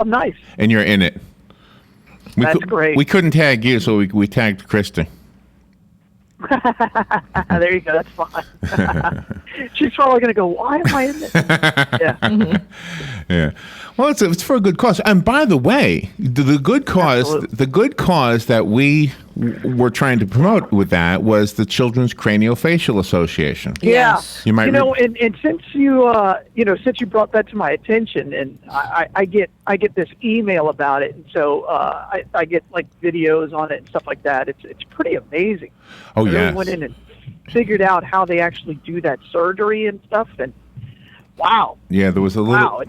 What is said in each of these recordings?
nice. And you're in it. That's great. We couldn't tag you, so we tagged Christy. There you go. That's fine. She's probably going to go, why am I in this? Yeah. Yeah. Well, it's for a good cause. And by the way, the good cause that we were trying to promote with that was the Children's Craniofacial Association. Yes. You might and since since you brought that to my attention, and I get this email about it, and so I get like videos on it and stuff like that. It's pretty amazing. Oh, yeah. Yes. Went in and figured out how they actually do that surgery and stuff, and wow. Yeah, there was a little. Wow,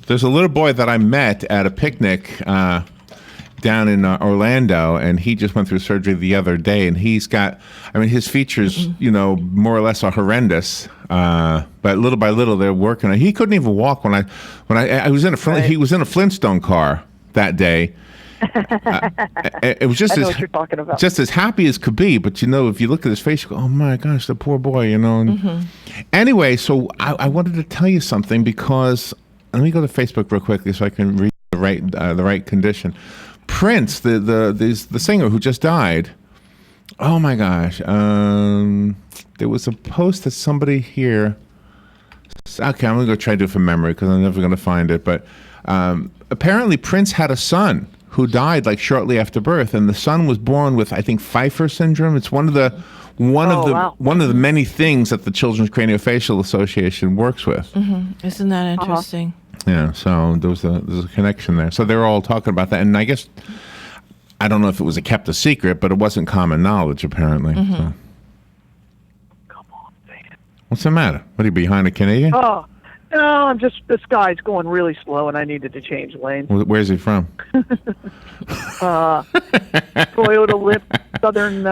there's a little boy that I met at a picnic down in Orlando, and he just went through surgery the other day, and he's got, his features, more or less are horrendous, but little by little they're working on it. He couldn't even walk when I was in he was in a Flintstone car that day. It was just I know what you're talking about. Just as happy as could be, but if you look at his face, you go, "Oh my gosh, the poor boy," Anyway, so I wanted to tell you something, because let me go to Facebook real quickly so I can read the right condition. Prince, the singer who just died. Oh my gosh, there was a post that somebody here. Okay, I'm gonna go try to do it from memory because I'm never gonna find it. But apparently, Prince had a son who died like shortly after birth, and the son was born with, I think, Pfeiffer syndrome. It's one of the many things that the Children's Craniofacial Association works with. Mm-hmm. Isn't that interesting? Yeah, so there's a connection there. So they're all talking about that, and I guess I don't know if it was kept a secret, but it wasn't common knowledge apparently. Mm-hmm. So. Come on, man. What's the matter? What, are you behind a Canadian? Oh. No, this guy's going really slow, and I needed to change lanes. Where's he from? Toyota Lift, Southern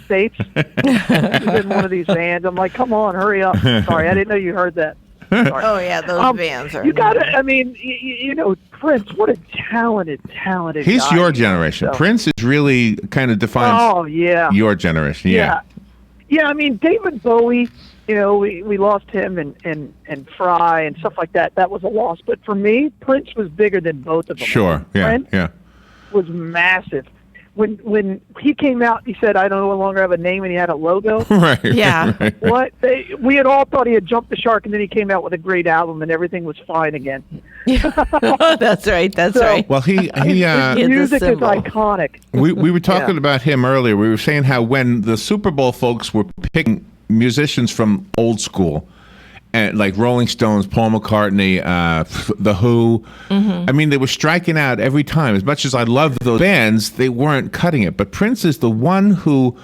States. He's in one of these vans. I'm like, come on, hurry up. Sorry, I didn't know you heard that. Sorry. Oh, yeah, those vans are... You got to, Prince, what a talented He's guy. your generation. So. Prince is really kind of defines your generation. Yeah. Yeah, David Bowie... we lost him and Fry and stuff like that. That was a loss. But for me, Prince was bigger than both of them. Sure. Yeah. Prince was massive. When he came out, he said, "I no longer have a name," and he had a logo. Right. Yeah. Right. What we had all thought he had jumped the shark, and then he came out with a great album, and everything was fine again. Yeah. That's right. That's right. Well, his music is iconic. We were talking about him earlier. We were saying how when the Super Bowl folks were picking musicians from old school, and like Rolling Stones, Paul McCartney, The Who. Mm-hmm. They were striking out every time. As much as I loved those bands, they weren't cutting it. But Prince is the one who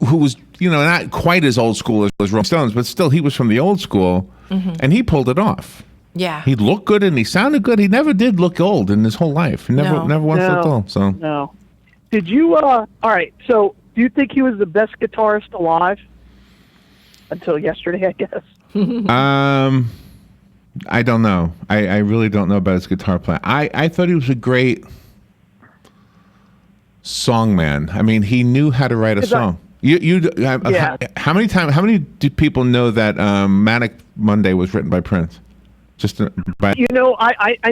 was, not quite as old school as Rolling Stones, but still he was from the old school, and he pulled it off. Yeah. He looked good and he sounded good. He never did look old in his whole life. He never once looked old. So. No. Did you, all right, so do you think he was the best guitarist alive? Until yesterday, I guess. I don't know. I really don't know about his guitar playing. I thought he was a great songman. He knew how to write a song. How many do people know that Manic Monday was written by Prince? I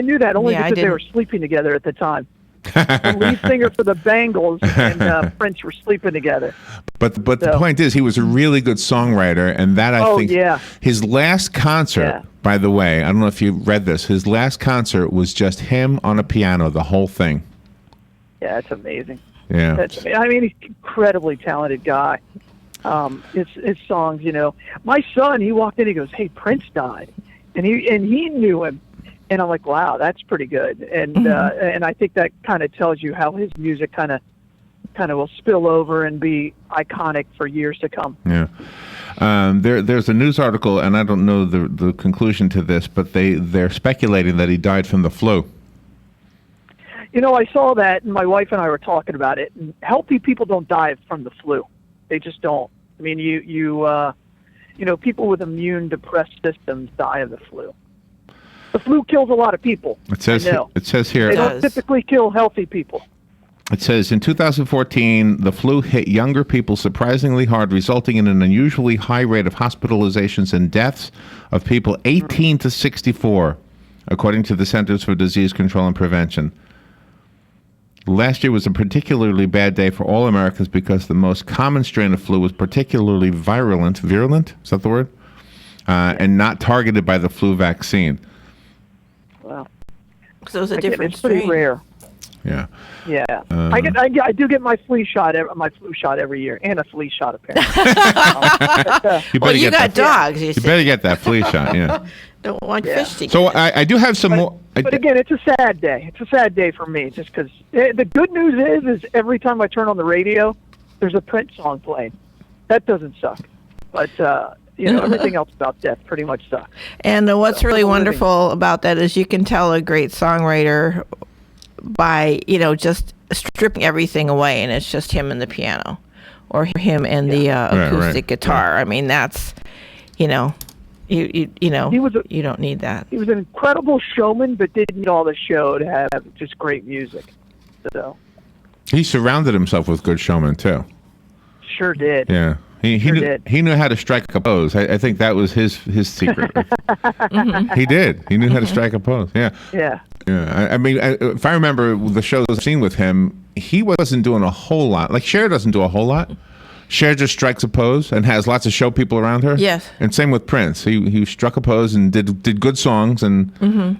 knew that only because they were sleeping together at the time. The lead singer for the Bangles and Prince were sleeping together. But the point is, he was a really good songwriter, and that I think his last concert. By the way, I don't know if you read this. His last concert was just him on a piano, the whole thing. Yeah, that's amazing. Yeah, he's an incredibly talented guy. His songs, my son, he walked in, he goes, "Hey, Prince died," and he knew him. And I'm like, wow, that's pretty good. And and I think that kind of tells you how his music kind of will spill over and be iconic for years to come. Yeah. There's a news article, and I don't know the conclusion to this, but they're speculating that he died from the flu. I saw that, and my wife and I were talking about it. And healthy people don't die from the flu. They just don't. People with immune depressed systems die of the flu. The flu kills a lot of people. It says here. They don't typically kill healthy people. It says, in 2014, the flu hit younger people surprisingly hard, resulting in an unusually high rate of hospitalizations and deaths of people 18 to 64. according to the Centers for Disease Control and Prevention. Last year was a particularly bad day for all Americans because the most common strain of flu was particularly virulent, is that the word? And not targeted by the flu vaccine. Wow. So it's a different It's pretty strain. rare. Yeah. Yeah. I do get my flu shot every year, and a flea shot apparently. Well, you got dogs. You better get that flea shot, yeah. Don't want fish to get So it. I do have some more. But again, it's a sad day. It's a sad day for me, just because the good news is every time I turn on the radio, there's a Prince song playing. That doesn't suck. But everything else about death pretty much sucks. And what's really wonderful about that is you can tell a great songwriter by, just stripping everything away, and it's just him and the piano, or him and the acoustic guitar. Right. I mean, that's, you don't need that. He was an incredible showman, but didn't need all the show to have just great music. So He surrounded himself with good showmen too. sure did. Yeah. He knew how to strike a pose. I think that was his secret. He did. He knew how to strike a pose. Yeah. Yeah. Yeah. I mean, if I remember the shows I've seen with him, he wasn't doing a whole lot. Like Cher doesn't do a whole lot. Cher just strikes a pose and has lots of show people around her. Yes. And same with Prince. He struck a pose and did good songs, and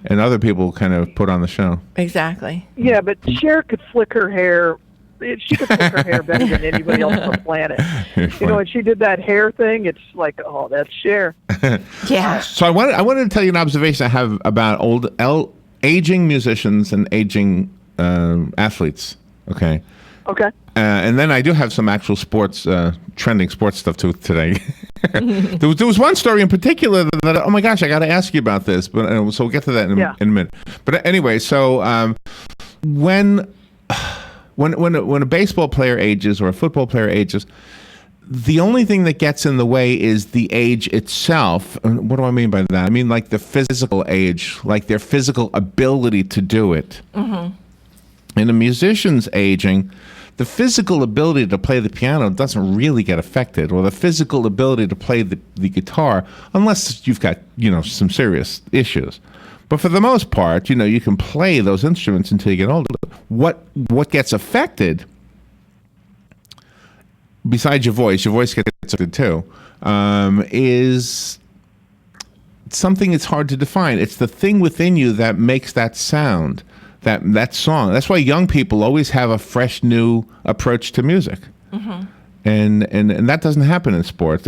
other people kind of put on the show. Exactly. Yeah, but Cher could flick her hair. She could flick her hair better than anybody else on the planet. When she did that hair thing, it's like, oh, that's Cher. Yeah. So I wanted to tell you an observation I have about aging musicians and aging athletes. Okay. Okay. And then I do have some actual sports, trending sports stuff too today. There was one story in particular that oh my gosh, I got to ask you about this. But so we'll get to that in a minute. But anyway, so when a baseball player ages or a football player ages, the only thing that gets in the way is the age itself. And what do I mean by that? I mean like the physical age, like their physical ability to do it. In a musician's aging, the physical ability to play the piano doesn't really get affected, or the physical ability to play the guitar, unless you've got, some serious issues. But for the most part, you can play those instruments until you get older. What gets affected, besides your voice gets affected too, is something that's hard to define. It's the thing within you that makes that sound. That song. That's why young people always have a fresh, new approach to music, and that doesn't happen in sports.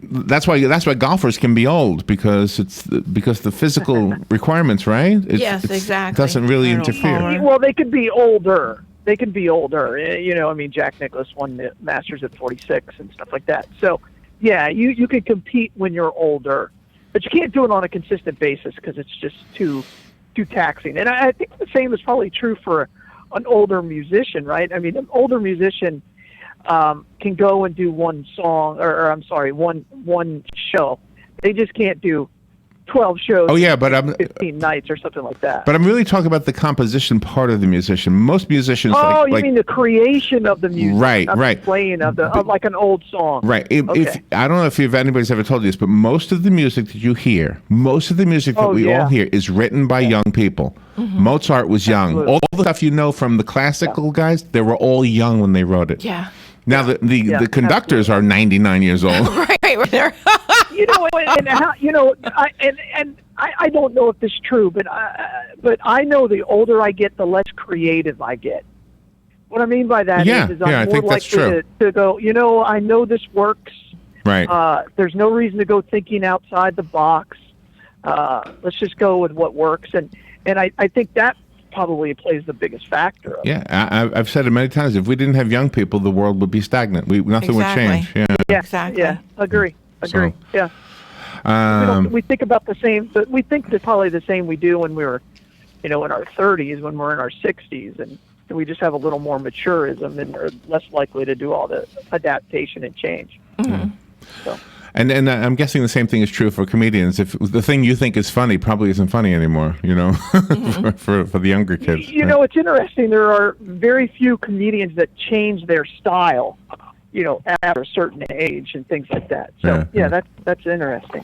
That's why golfers can be old, because the physical requirements, right? Exactly. Doesn't really interfere. Well, they could be older. Jack Nicklaus won the Masters at 46 and stuff like that. So, yeah, you can compete when you're older, but you can't do it on a consistent basis because it's just too taxing. And I think the same is probably true for an older musician, right? I mean, an older musician can go and do one song, one show. They just can't do 12 shows. Oh yeah, but 15 nights or something like that. But I'm really talking about the composition part of the musician. Most musicians. Oh, you mean the creation of the music? Right, not right. The playing of like an old song. Right. If I don't know if anybody's ever told you this, but most of the music that you hear, most of the music that we all hear, is written by young people. Mozart was young. Absolutely. All the stuff from the classical guys, they were all young when they wrote it. Yeah. Now the conductors are 99 years old. Right there. I don't know if this is true, but I know the older I get, the less creative I get. What I mean by that is I'm I more think that's likely true. to go, I know this works. Right. There's no reason to go thinking outside the box. Let's just go with what works. And I think that probably plays the biggest factor. I've said it many times. If we didn't have young people, the world would be stagnant. Nothing would change. Yeah. Exactly. Yeah. Agree. So, yeah. We think about the same, but we think that probably the same we do when we were, in our 30s, when we're in our 60s, and we just have a little more maturism and are less likely to do all the adaptation and change. So. And I'm guessing the same thing is true for comedians. If the thing you think is funny probably isn't funny anymore, for the younger kids. It's interesting. There are very few comedians that change their style. after a certain age and things like that. So that's interesting.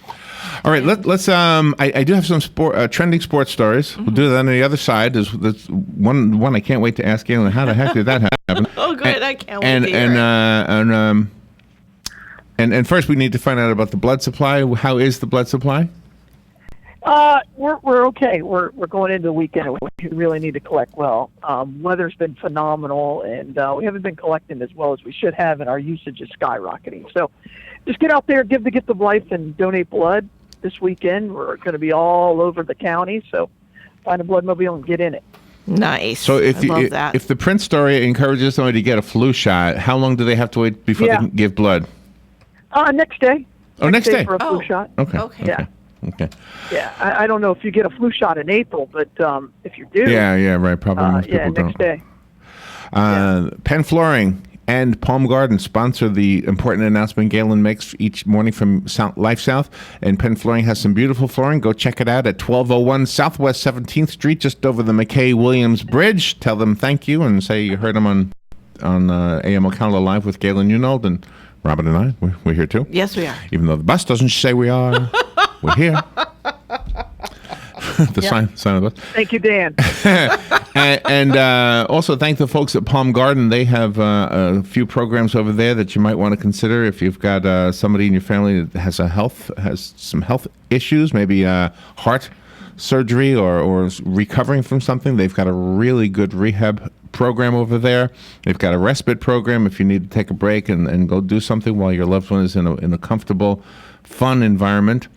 All right, let's. I do have some trending sports stories. We'll do that on the other side. There's one I can't wait to ask Galen. How the heck did that happen? Oh, good! I can't wait to hear it. And first we need to find out about the blood supply. How is the blood supply? We're okay. We're going into the weekend. We really need to collect well. Weather's been phenomenal, and we haven't been collecting as well as we should have, and our usage is skyrocketing. So just get out there, give the gift of life, and donate blood this weekend. We're going to be all over the county, so find a bloodmobile and get in it. Nice. So I love that. if the Prince story encourages somebody to get a flu shot, how long do they have to wait before they can give blood? Next day. Oh, next day. For a flu shot. Okay. Yeah. Okay. Yeah, I don't know if you get a flu shot in April, but if you do. Yeah, right. Probably most people next day. Penn Flooring and Palm Garden sponsor the important announcement Galen makes each morning from LifeSouth. And Penn Flooring has some beautiful flooring. Go check it out at 1201 Southwest 17th Street, just over the McKay-Williams Bridge. Tell them thank you and say you heard them on AM Ocala Live with Galen Unold, and Robin and I. We're here too. Yes, we are. Even though the bus doesn't say we are. We're here. Sign of the bus. Thank you, Dan. and also thank the folks at Palm Garden. They have a few programs over there that you might want to consider if you've got somebody in your family that has some health issues, maybe heart surgery or recovering from something. They've got a really good rehab program over there. They've got a respite program if you need to take a break and go do something while your loved one is in a comfortable, fun environment.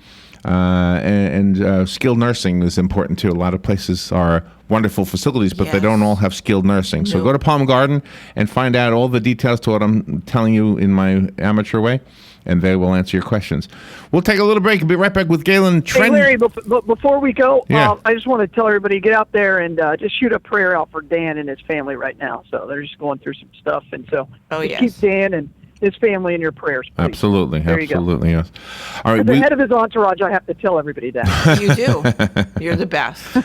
And skilled nursing is important too. A lot of places are wonderful facilities, but they don't all have skilled nursing. So go to Palm Garden and find out all the details to what I'm telling you in my amateur way, and they will answer your questions. We'll take a little break and be right back with Galen. Hey, Larry, but before we go, Yeah. I just want to tell everybody, get out there and just shoot a prayer out for Dan and his family right now. So they're just going through some stuff, and so keep Dan and his family in your prayers, please. Absolutely. There you Absolutely, yes. All right, As the head of his entourage, I have to tell everybody that. You do. You're the best. all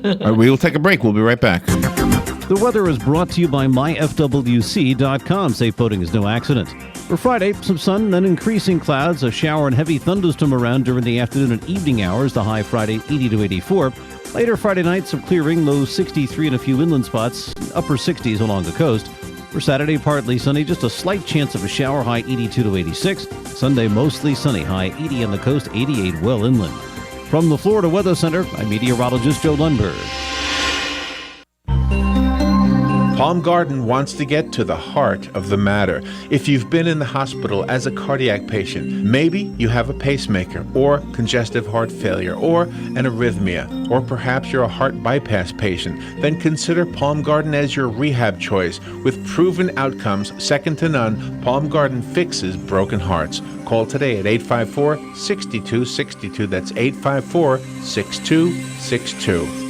right, we will take a break. We'll be right back. The weather is brought to you by myfwc.com. Safe boating is no accident. For Friday, some sun, then increasing clouds, a shower and heavy thunderstorm around during the afternoon and evening hours. The high Friday 80 to 84. Later Friday night, some clearing, low 63 in a few inland spots, upper 60s along the coast. For Saturday, partly sunny, just a slight chance of a shower, high 82 to 86. Sunday, mostly sunny, high 80 on the coast, 88 well inland. From the Florida Weather Center, I'm meteorologist Joe Lundberg. Palm Garden wants to get to the heart of the matter. If you've been in the hospital as a cardiac patient, maybe you have a pacemaker or congestive heart failure or an arrhythmia, or perhaps you're a heart bypass patient, then consider Palm Garden as your rehab choice. With proven outcomes second to none, Palm Garden fixes broken hearts. Call today at 854-6262. That's 854-6262.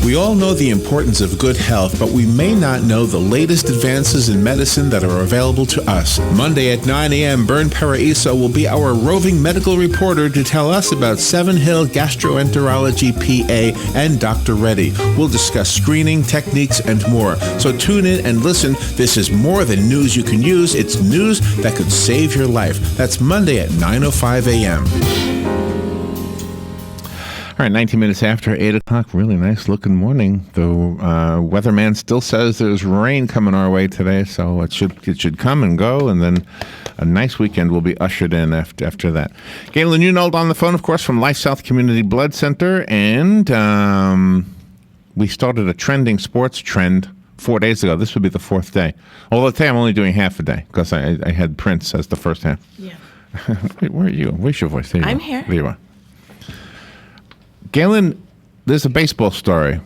We all know the importance of good health, but we may not know the latest advances in medicine that are available to us. Monday at 9 a.m., Bern Paraiso will be our roving medical reporter to tell us about Seven Hill Gastroenterology PA and Dr. Reddy. We'll discuss screening, techniques, and more. So tune in and listen. This is more than news you can use. It's news that could save your life. That's Monday at 9:05 a.m. All right, 19 minutes after 8 o'clock. Really nice looking morning. The weatherman still says there's rain coming our way today, so it should come and go, and then a nice weekend will be ushered in after that. Galen Unold on the phone, of course, from LifeSouth Community Blood Center, and we started a trending sports trend 4 days ago. This would be the fourth day. Although today I'm only doing half a day because I had Prince as the first half. Yeah. Wait, where are you? Where's your voice? There you I'm are. here. There you are. Galen, there's a baseball story.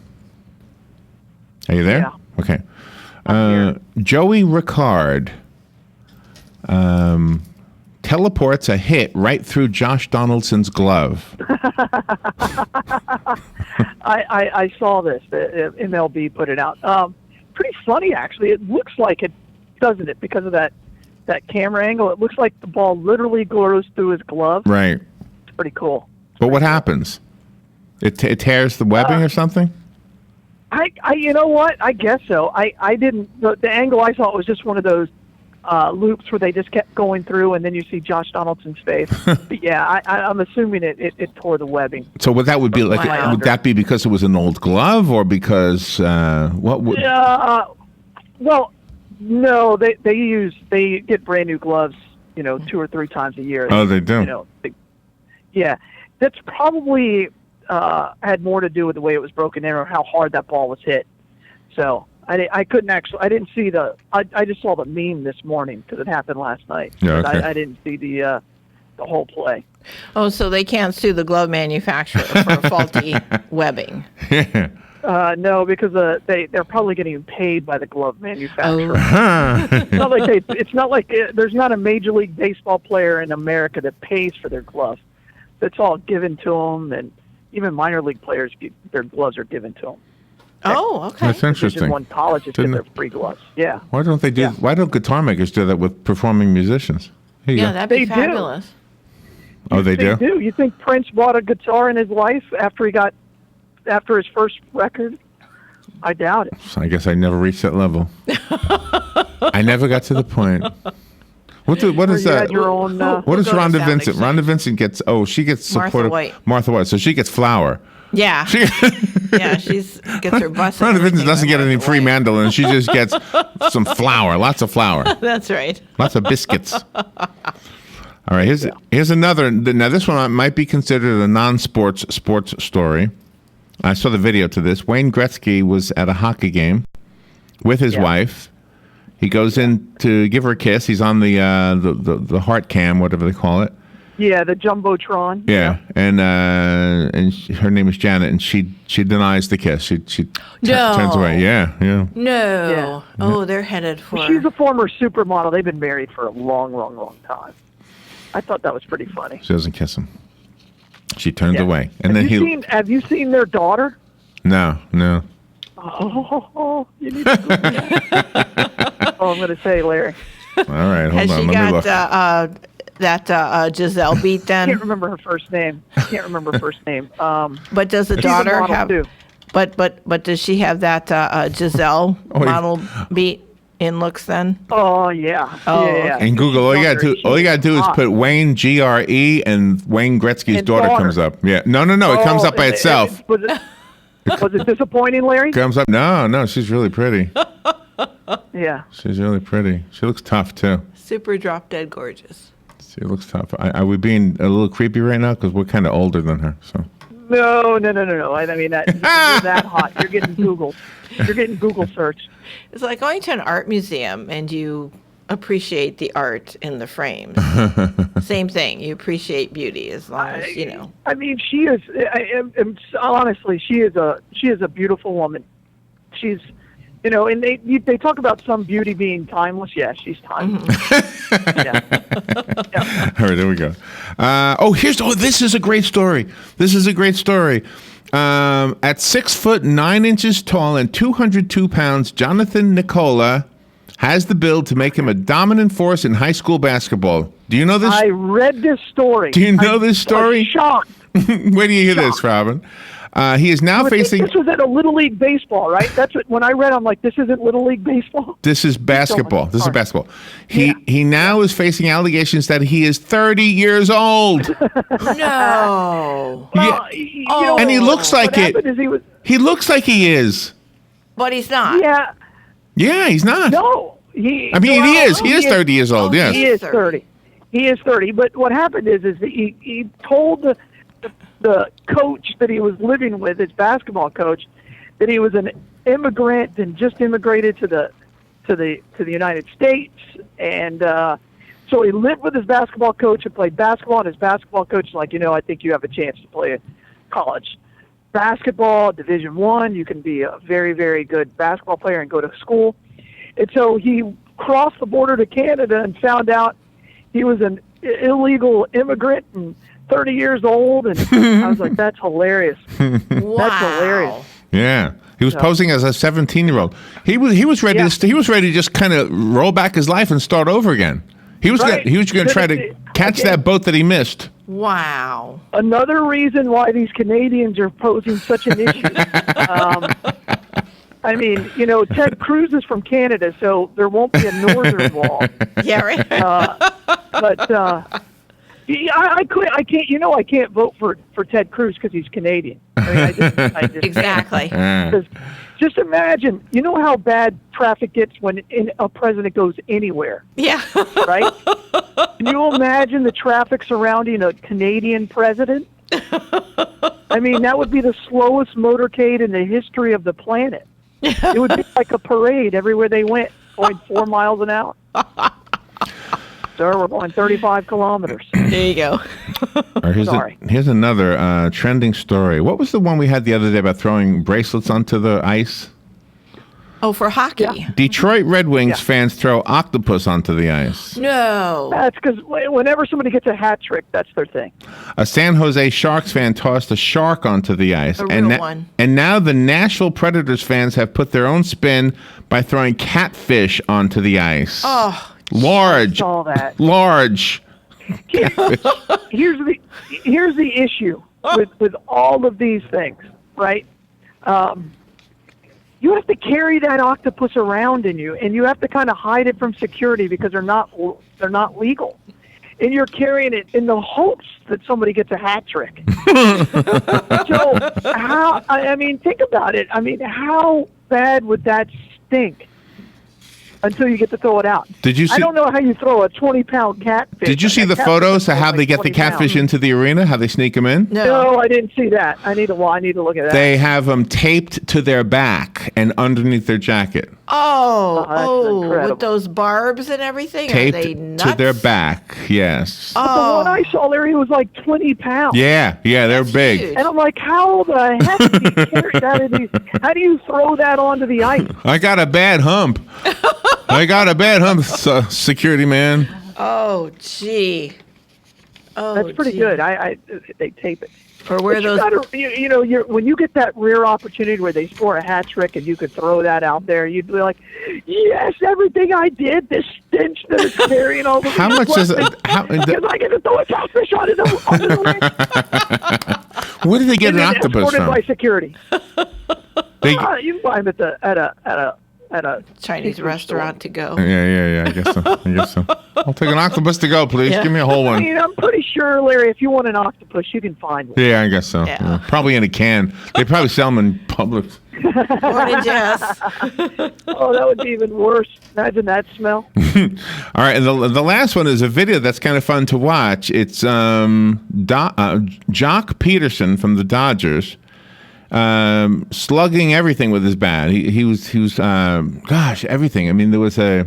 Are you there? Yeah. Okay. I'm here. Joey Ricard teleports a hit right through Josh Donaldson's glove. I saw this. The MLB put it out. Pretty funny, actually. It looks like it, doesn't it? Because of that camera angle, it looks like the ball literally goes through his glove. Right. It's pretty cool. But what happens? It tears the webbing or something? You know what? I guess so. I didn't. The angle I saw was just one of those loops where they just kept going through, and then you see Josh Donaldson's face. But yeah, I'm assuming it tore the webbing. So what that would be like? Wow. Would that be because it was an old glove, or because what would? Well, no. They get brand new gloves, 2 or 3 times a year. Oh, they do. Yeah, that's probably had more to do with the way it was broken in or how hard that ball was hit. So I couldn't actually. I didn't see I just saw the meme this morning because it happened last night. Yeah, okay. I didn't see the whole play. Oh, so they can't sue the glove manufacturer for faulty webbing. No, because they're probably getting paid by the glove manufacturer. Oh. It's not like there's not a Major League Baseball player in America that pays for their gloves. It's all given to them, and even minor league players their gloves are given to them. Oh, okay. That's interesting. Division One colleges get their free gloves. Yeah. Why don't they do? Yeah. Why don't guitar makers do that with performing musicians? Here you Yeah, go. that'd be They do. fabulous. Oh, they do. You think Prince bought a guitar in his life after his first record? I doubt it. So I guess I never reached that level. I never got to the point. What is you that? had your own, What is We'll go to Rhonda Sound Vincent? Exchange. Rhonda Vincent gets. Oh, she gets Martha supported. White. Martha White. So she gets flour. Yeah. She, Yeah, she's gets her bus. and Rhonda Vincent everything doesn't by get any Martha free White. mandolin. She just gets some flour. Lots of flour. That's right. Lots of biscuits. All right. Here's another. Now this one might be considered a non-sports story. I saw the video to this. Wayne Gretzky was at a hockey game with his wife. He goes in to give her a kiss. He's on the heart cam, whatever they call it. Yeah, the jumbotron. Yeah, and her name is Janet, and she denies the kiss. She No. turns away. Yeah. No. Yeah. Oh, they're headed for. She's a former supermodel. They've been married for a long, long, long time. I thought that was pretty funny. She doesn't kiss him. She turns Yeah. away, and then Have you seen their daughter? No. Oh, you need to Google that. Oh, I'm going to say, Larry. All right, hold Has on. she Let me look. got that Giselle beat I then? can't remember her first name. But does the she's a daughter model, have? too. But does she have that Giselle Oh, model beat in looks then? Oh, yeah. Oh, yeah. okay. In Google, all you She's gotta do is hot. put Wayne GRE, and Wayne Gretzky's And daughter daughter. comes up. Yeah, no, it comes Oh, up by itself. Was it disappointing, Larry? Comes up. No, she's really pretty. Yeah. She's really pretty. She looks tough too. Super drop dead gorgeous. She looks tough. Are we being a little creepy right now? Because we're kind of older than her. So. No. I mean, you're that hot. You're getting Google. You're getting Google searched. It's like going to an art museum and you appreciate the art in the frames. Same thing. You appreciate beauty as long as you know. I mean, she is. Honestly, she is a beautiful woman. She's, and they talk about some beauty being timeless. Yeah, she's timeless. Yeah. All right, there we go. This is a great story. At 6'9" tall and 202 pounds, Jonathan Nicola has the build to make him a dominant force in high school basketball. Do you know this? I read this story. Do you know this story? I'm shocked. Where do you hear this, Robin? He is now facing. This was at a Little League Baseball, right? That's what, when I read, I'm like, this isn't Little League Baseball. This is basketball. This is Sorry. basketball. Yeah. He now is facing allegations that he is 30 years old. No. Well, And he looks like what it. happened is He looks like he is. But he's not. Yeah. Yeah, he's not. No. He is. He is 30 years old. Yes. He is 30. He is 30. But what happened is that he told the coach that he was living with, his basketball coach, that he was an immigrant and just immigrated to the United States, and so he lived with his basketball coach and played basketball. And his basketball coach was like, I think you have a chance to play college basketball, Division I. You can be a very, very good basketball player and go to school. And so he crossed the border to Canada and found out he was an illegal immigrant and 30 years old. And I was like, that's hilarious. Wow. That's hilarious. Yeah. He was posing as a 17-year-old. He was ready to just kind of roll back his life and start over again. He was Right. going to try to catch that boat that he missed. Wow. Another reason why these Canadians are posing such an issue. I mean, Ted Cruz is from Canada, so there won't be a northern wall. Yeah, right. I can't. I can't vote for Ted Cruz because he's Canadian. I just Exactly. 'cause just imagine. You know how bad traffic gets when a president goes anywhere, Yeah. right? Can you imagine the traffic surrounding a Canadian president? I mean, that would be the slowest motorcade in the history of the planet. It would be like a parade everywhere they went, going 4 miles an hour. Sir, we're going 35 kilometers. There you go. Sorry. Here's another trending story. What was the one we had the other day about throwing bracelets onto the ice? Oh, for hockey. Yeah. Detroit Red Wings fans throw octopus onto the ice. No. That's because whenever somebody gets a hat trick, that's their thing. A San Jose Sharks fan tossed a shark onto the ice. A real one. And now the Nashville Predators fans have put their own spin by throwing catfish onto the ice. Oh, Large. I saw that. Large. Here's the issue with all of these things, right? You have to carry that octopus around in you, and you have to kind of hide it from security because they're not legal. And you're carrying it in the hopes that somebody gets a hat trick. So think about it. I mean, how bad would that stink until you get to throw it out? Did you see? I don't know how you throw a 20-pound catfish. Did you see the photos of how they get the catfish into the arena? How they sneak them in? No, I didn't see that. I need to look at that. They have them taped to their back and underneath their jacket. Oh, with those barbs and everything? Taped Are they nuts? to their back, yes. The one I saw, Larry, was like 20 pounds. Yeah, they're big. huge. And I'm like, how the heck do you carry that? How do you throw that onto the ice? I got a bad hump. Security man. Oh, gee. Oh, That's pretty good. They tape it. Or where But those... you're when you get that rare opportunity where they score a hat trick and you could throw that out there, you'd be like, yes, everything I did, this stench that is carrying all the How much is it? Because I get to throw a catfish onto the Where did they get an octopus escorted from? by security. They, You can buy them at a Chinese seafood restaurant to go. yeah. I guess so. I'll take an octopus to go, please. Yeah. Give me a whole store. I one. mean, I'm pretty sure, Larry, if you want an octopus, you can find one. Yeah, I guess so. Yeah. Yeah. Probably in a can. They probably sell them in Publix. Morning, Jess. Oh, that would be even worse. Imagine that smell. All right, and the last one is a video that's kind of fun to watch. It's Jock Peterson from the Dodgers slugging everything with his bat. He was everything. I mean, there was a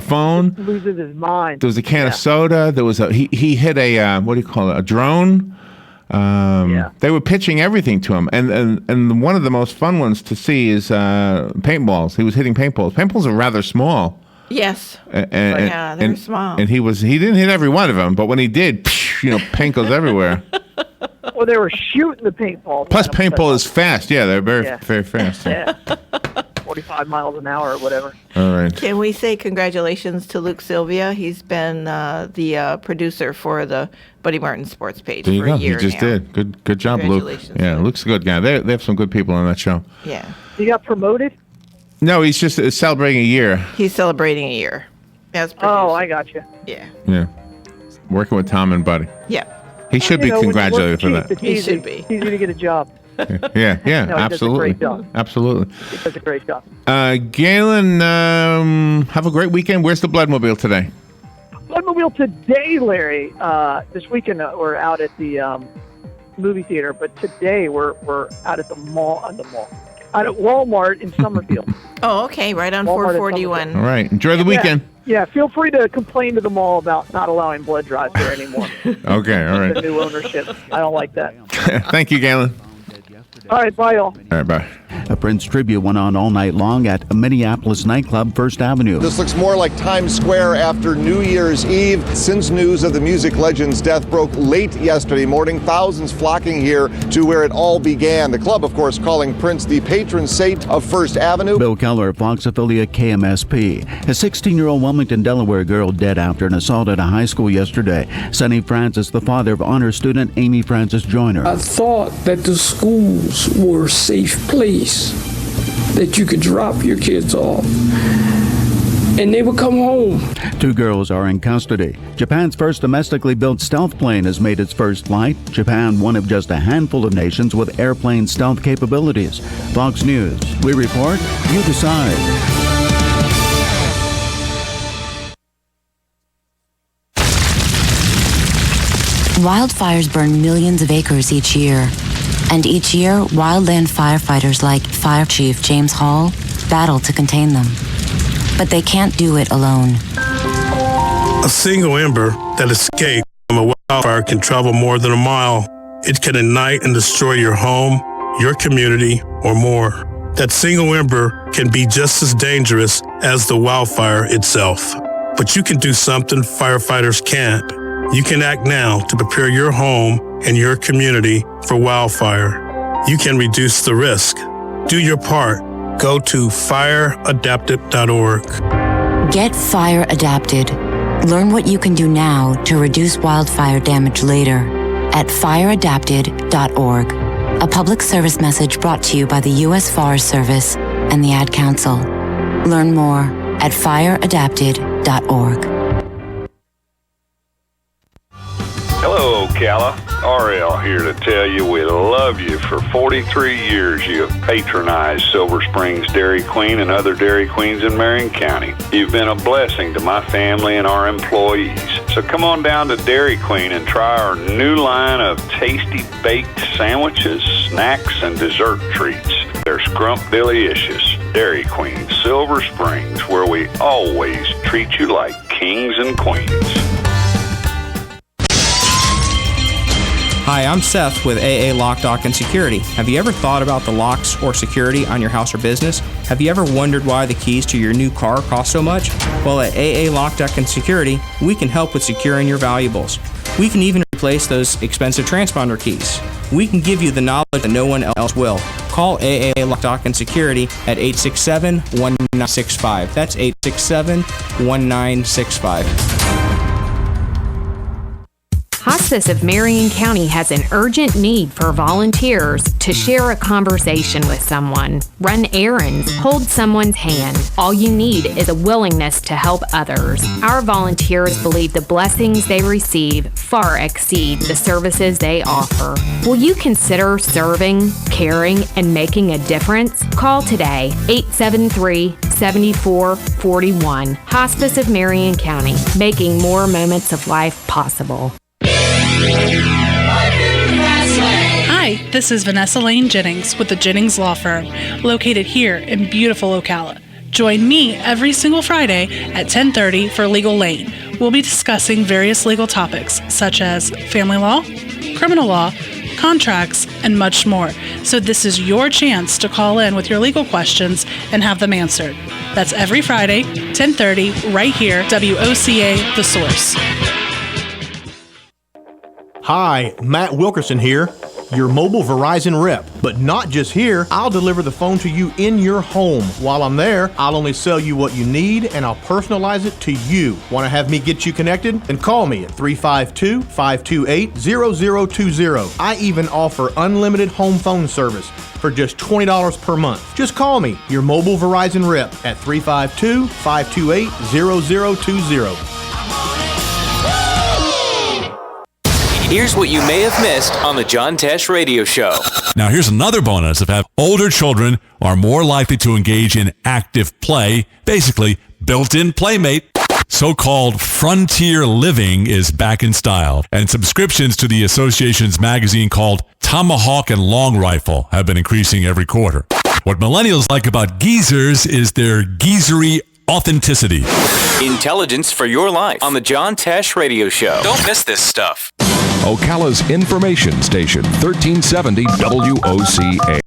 phone. Loses his mind. There was a can of soda. There was he hit a what do you call it? A drone. They were pitching everything to him, and one of the most fun ones to see is paintballs. He was hitting paintballs. Paintballs are rather small. Yes. They're small. And he didn't hit every one of them, but when he did, paint goes everywhere. Well, they were shooting the paintball. Plus, paintball is fast. Yeah, they're very fast. Yeah. 45 miles an hour or whatever. All right. Can we say congratulations to Luke Sylvia? He's been the producer for the Buddy Martin Sports Page There you for go. a year You just now. did. Good job, Luke. Congratulations, Yeah, Luke. Luke's a good guy. They have some good people on that show. Yeah. He got promoted? No, he's just celebrating a year. He's celebrating a year as producer. Oh, I got you. Yeah. Yeah. Working with Tom and Buddy. Yeah. He should be congratulated for that. He should be. He's going to get a job. Yeah, No, he does a absolutely. great job. Absolutely. He does a great job. Galen, have a great weekend. Where's the Bloodmobile today? Bloodmobile today, Larry. This weekend we're out at the movie theater, but today we're out at the mall. Out at Walmart in Summerfield. Oh, okay. Right on Walmart at 441. All right. Enjoy the weekend. Yeah, feel free to complain to the mall about not allowing blood drives there anymore. Okay, all The right. new ownership. I don't like that. Thank you, Galen. All right, bye, y'all. All right, bye. A Prince tribute went on all night long at a Minneapolis nightclub, First Avenue. This looks more like Times Square after New Year's Eve. Since news of the music legend's death broke late yesterday morning, thousands flocking here to where it all began. The club, of course, calling Prince the patron saint of First Avenue. Bill Keller, Fox affiliate KMSP. A 16-year-old Wilmington, Delaware girl dead after an assault at a high school yesterday. Sonny Francis, the father of honor student Amy Francis Joyner. I thought that the schools were a safe place that you could drop your kids off and they would come home. 2 girls are in custody. Japan's first domestically built stealth plane has made its first flight. Japan, one of just a handful of nations with airplane stealth capabilities. Fox News. We report, you decide. Wildfires burn millions of acres each year. And each year, wildland firefighters like Fire Chief James Hall battle to contain them. But they can't do it alone. A single ember that escaped from a wildfire can travel more than a mile. It can ignite and destroy your home, your community, or more. That single ember can be just as dangerous as the wildfire itself. But you can do something firefighters can't. You can act now to prepare your home and your community for wildfire. You can reduce the risk. Do your part. Go to fireadapted.org. Get fire adapted. Learn what you can do now to reduce wildfire damage later at fireadapted.org. A public service message brought to you by the U.S. Forest Service and the Ad Council. Learn more at fireadapted.org. Hello, Ocala. RL here to tell you we love you. For 43 years, you have patronized Silver Springs Dairy Queen and other Dairy Queens in Marion County. You've been a blessing to my family and our employees. So come on down to Dairy Queen and try our new line of tasty baked sandwiches, snacks, and dessert treats. They're scrumptious. Dairy Queen, Silver Springs, where we always treat you like kings and queens. Hi, I'm Seth with AA Lock, Dock, and Security. Have you ever thought about the locks or security on your house or business? Have you ever wondered why the keys to your new car cost so much? Well, at AA Lock, Dock, and Security, we can help with securing your valuables. We can even replace those expensive transponder keys. We can give you the knowledge that no one else will. Call AA Lock, Dock, and Security at 867-1965. That's 867-1965. Hospice of Marion County has an urgent need for volunteers to share a conversation with someone, run errands, hold someone's hand. All you need is a willingness to help others. Our volunteers believe the blessings they receive far exceed the services they offer. Will you consider serving, caring, and making a difference? Call today, 873-7441. Hospice of Marion County, making more moments of life possible. Hi, this is Vanessa Lane Jennings with the Jennings Law Firm, located here in beautiful Ocala. Join me every single Friday at 10:30 for Legal Lane. We'll be discussing various legal topics such as family law, criminal law, contracts, and much more. So this is your chance to call in with your legal questions and have them answered. That's every Friday, 10:30, right here, WOCA The Source. Hi, Matt Wilkerson here, your mobile Verizon rep. But not just here, I'll deliver the phone to you in your home. While I'm there, I'll only sell you what you need and I'll personalize it to you. Want to have me get you connected? Then call me at 352-528-0020. I even offer unlimited home phone service for just $20 per month. Just call me, your mobile Verizon rep, at 352-528-0020. Here's what you may have missed on the John Tesh Radio Show. Now, here's another bonus of having older children are more likely to engage in active play, basically built-in playmate. So-called frontier living is back in style, and subscriptions to the association's magazine called Tomahawk and Long Rifle have been increasing every quarter. What millennials like about geezers is their geezery authenticity. Intelligence for your life on the John Tesh Radio Show. Don't miss this stuff. Ocala's information station, 1370 WOCA.